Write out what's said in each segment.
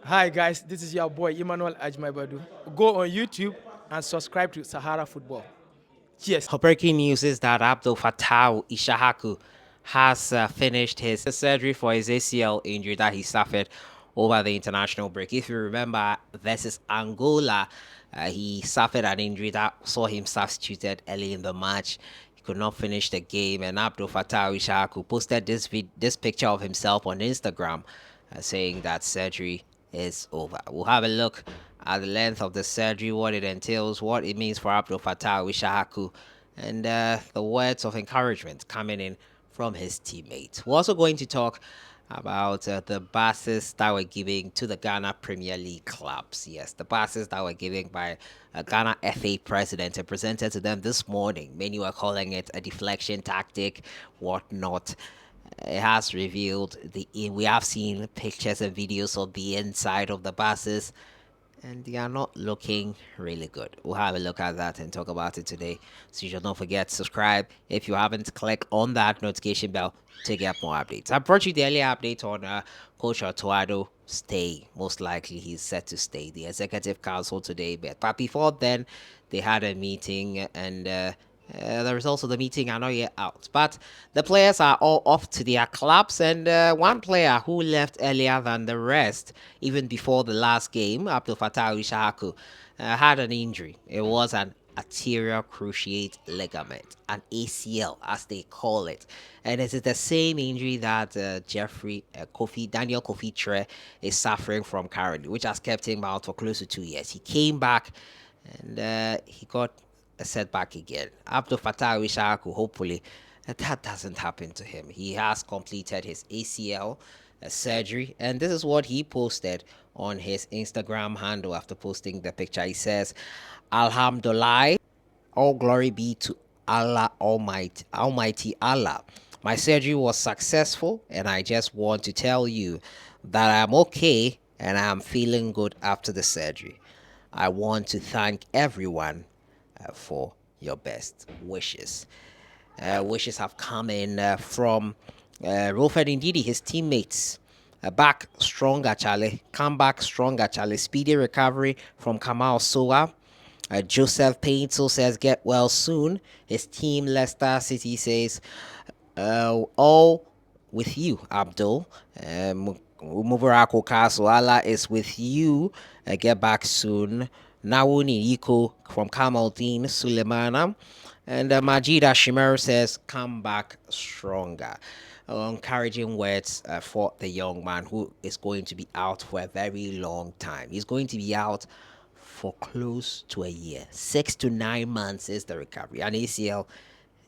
Hi guys, this is your boy Emmanuel Ajmaibadu. Go on YouTube and subscribe to Sahara Football. Cheers. Breaking news is that Abdul-Fatawu Issahaku has finished his surgery for his ACL injury that he suffered over the international break. If you remember, versus Angola, he suffered an injury that saw him substituted early in the match. He could not finish the game, and Abdul-Fatawu Issahaku posted this picture of himself on Instagram, saying that surgery is over. We'll have a look at the length of the surgery, what it entails, what it means for Abdul-Fatawu Issahaku, and the words of encouragement coming in from his teammates. We're also going to talk about the passes that were given to the Ghana Premier League clubs. Yes, the passes that were given by Ghana FA president and presented to them this morning. Many were calling it a deflection tactic, whatnot. It has revealed we have seen pictures and videos of the inside of the buses, and they are not looking really good. We'll have a look at that and talk about it today. So you should not forget to subscribe if you haven't. Click on that notification bell to get more updates. I brought you the early update on Coach Otoado stay. Most likely he's set to stay. The executive council today, but before then, they had a meeting and. The results of the meeting are not yet out, but the players are all off to their clubs. And one player who left earlier than the rest, even before the last game, Abdul Fattah Ishaku, had an injury. It was an arterial cruciate ligament, an ACL as they call it, and it is the same injury that Daniel Kofi Tre is suffering from currently, which has kept him out for close to 2 years. He came back and he got a setback again. Abdul Fattah Ishaku, hopefully that doesn't happen to him. He has completed his ACL surgery, and this is what he posted on his Instagram handle after posting the picture. He says, Alhamdulillah, all glory be to Allah Almighty, Almighty Allah. My surgery was successful, and I just want to tell you that I'm okay and I'm feeling good after the surgery. I want to thank everyone for your best wishes. Wishes have come in from Wilfred Ndidi, his teammates. Back stronger, Charlie. Come back stronger, Charlie. Speedy recovery from Kamal Soa. Joseph Paintel says, get well soon. His team, Leicester City, says, all with you, Abdul. Mubarak Castle, Allah is with you. Get back soon. Nawuni Iko from Kamaldeen Suleimana. And Majida Shimer says, come back stronger. Encouraging words for the young man who is going to be out for a very long time. He's going to be out for close to a year. 6 to 9 months is the recovery. An ACL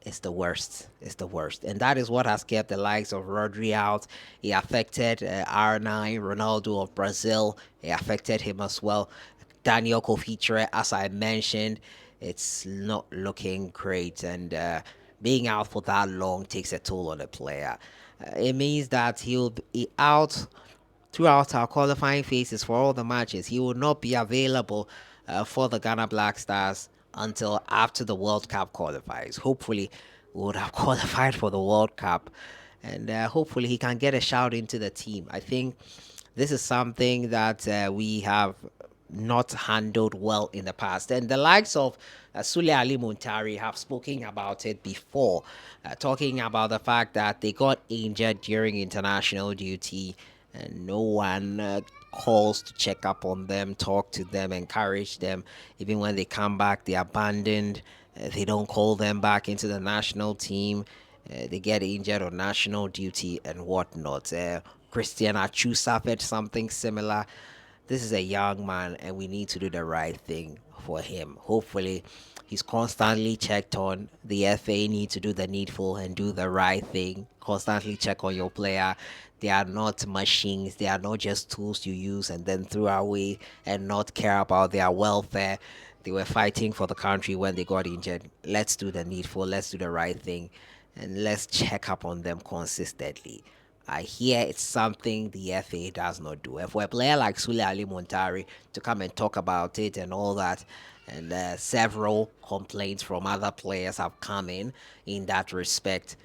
is the worst. It's the worst. And that is what has kept the likes of Rodri out. He affected R9, Ronaldo of Brazil. It affected him as well. Daniel Kofitre, as I mentioned, it's not looking great. And being out for that long takes a toll on the player. It means that he'll be out throughout our qualifying phases for all the matches. He will not be available for the Ghana Black Stars until after the World Cup qualifies. Hopefully, we would have qualified for the World Cup, and hopefully he can get a shout into the team. I think this is something that we have not handled well in the past. And the likes of Sule Ali Muntari have spoken about it before, talking about the fact that they got injured during international duty and no one calls to check up on them, talk to them, encourage them. Even when they come back, they're abandoned. They don't call them back into the national team. They get injured on national duty and whatnot. Christian Achu suffered something similar. This is a young man, and we need to do the right thing for him. Hopefully, he's constantly checked on. The FA need to do the needful and do the right thing. Constantly check on your player. They are not machines. They are not just tools you use and then throw away and not care about their welfare. They were fighting for the country when they got injured. Let's do the needful. Let's do the right thing. And let's check up on them consistently. I hear it's something the FA does not do. And for a player like Sule Ali Montari to come and talk about it and all that, and several complaints from other players have come in that respect,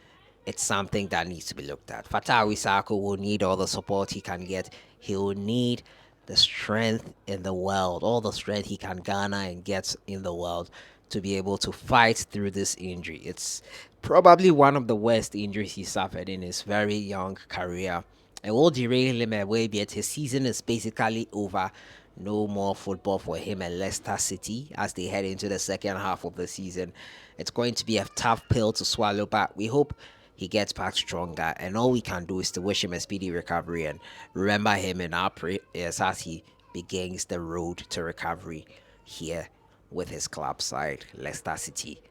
it's something that needs to be looked at. Fatawu Issahaku will need all the support he can get. He will need the strength in the world, all the strength he can garner and get in the world to be able to fight through this injury. It's probably one of the worst injuries he suffered in his very young career. It will derail him away, but his season is basically over. No more football for him and Leicester City as they head into the second half of the season. It's going to be a tough pill to swallow, but we hope he gets back stronger. And all we can do is to wish him a speedy recovery and remember him in our prayers as he begins the road to recovery here with his club side, Leicester City,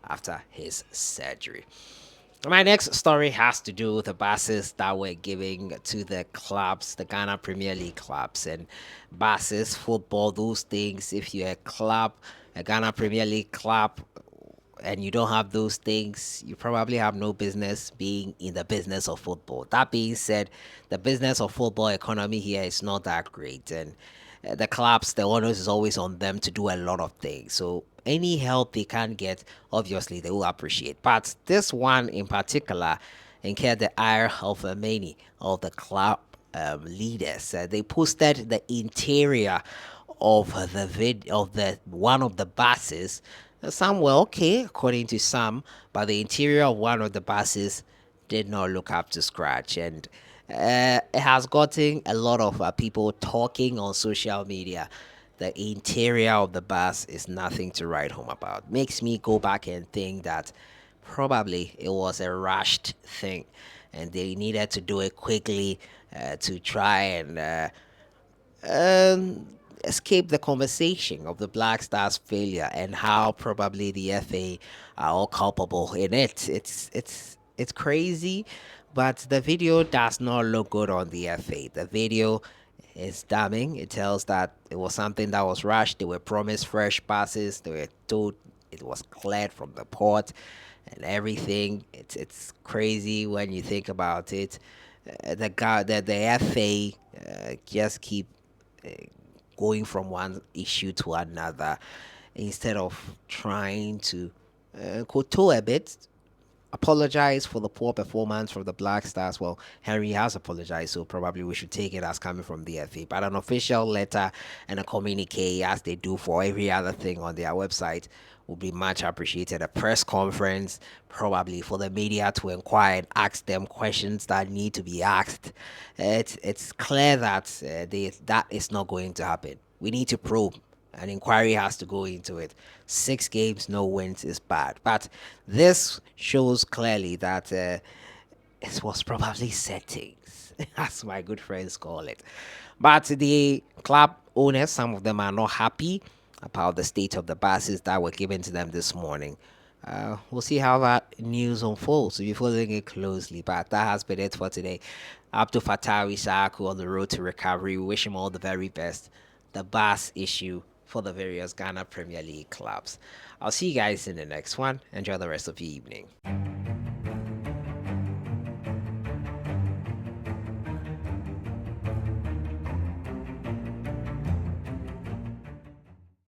after his surgery. My next story has to do with the passes that we're giving to the clubs, the Ghana Premier League clubs, and passes, football, those things. If you're a club, a Ghana Premier League club, and you don't have those things, you probably have no business being in the business of football. That being said, the business of football economy here is not that great, and the clubs, the onus is always on them to do a lot of things. So any help they can get, obviously they will appreciate. But this one in particular incurred the ire of many of the club leaders. They posted the interior of the one of the buses. Some were okay, according to some, but the interior of one of the buses did not look up to scratch, and it has gotten a lot of people talking on social media. The interior of the bus is nothing to write home about. Makes me go back and think that probably it was a rushed thing, and they needed to do it quickly to try and um, escape the conversation of the Black Stars failure and how probably the FA are all culpable in it. It's crazy, but the video does not look good on the FA. The video is damning. It tells that it was something that was rushed. They were promised fresh passes. They were told it was cleared from the port and everything. It's crazy when you think about it. The FA just keep going from one issue to another instead of trying to kowtow a bit, apologize for the poor performance from the Black Stars. Well, Henry has apologized, so probably we should take it as coming from the FA. But an official letter and a communique, as they do for every other thing on their website, would be much appreciated. A press conference, probably for the media to inquire and ask them questions that need to be asked. It's clear that that is not going to happen. We need to probe. An inquiry has to go into it. 6 games, no wins is bad. But this shows clearly that it was probably settings, as my good friends call it. But the club owners, some of them are not happy about the state of the buses that were given to them this morning. We'll see how that news unfolds. So you're following it closely. But that has been it for today. ABDUL Issahaku on the road to recovery. We wish him all the very best. The bus issue for the various Ghana Premier League clubs. I'll see you guys in the next one. Enjoy the rest of your evening.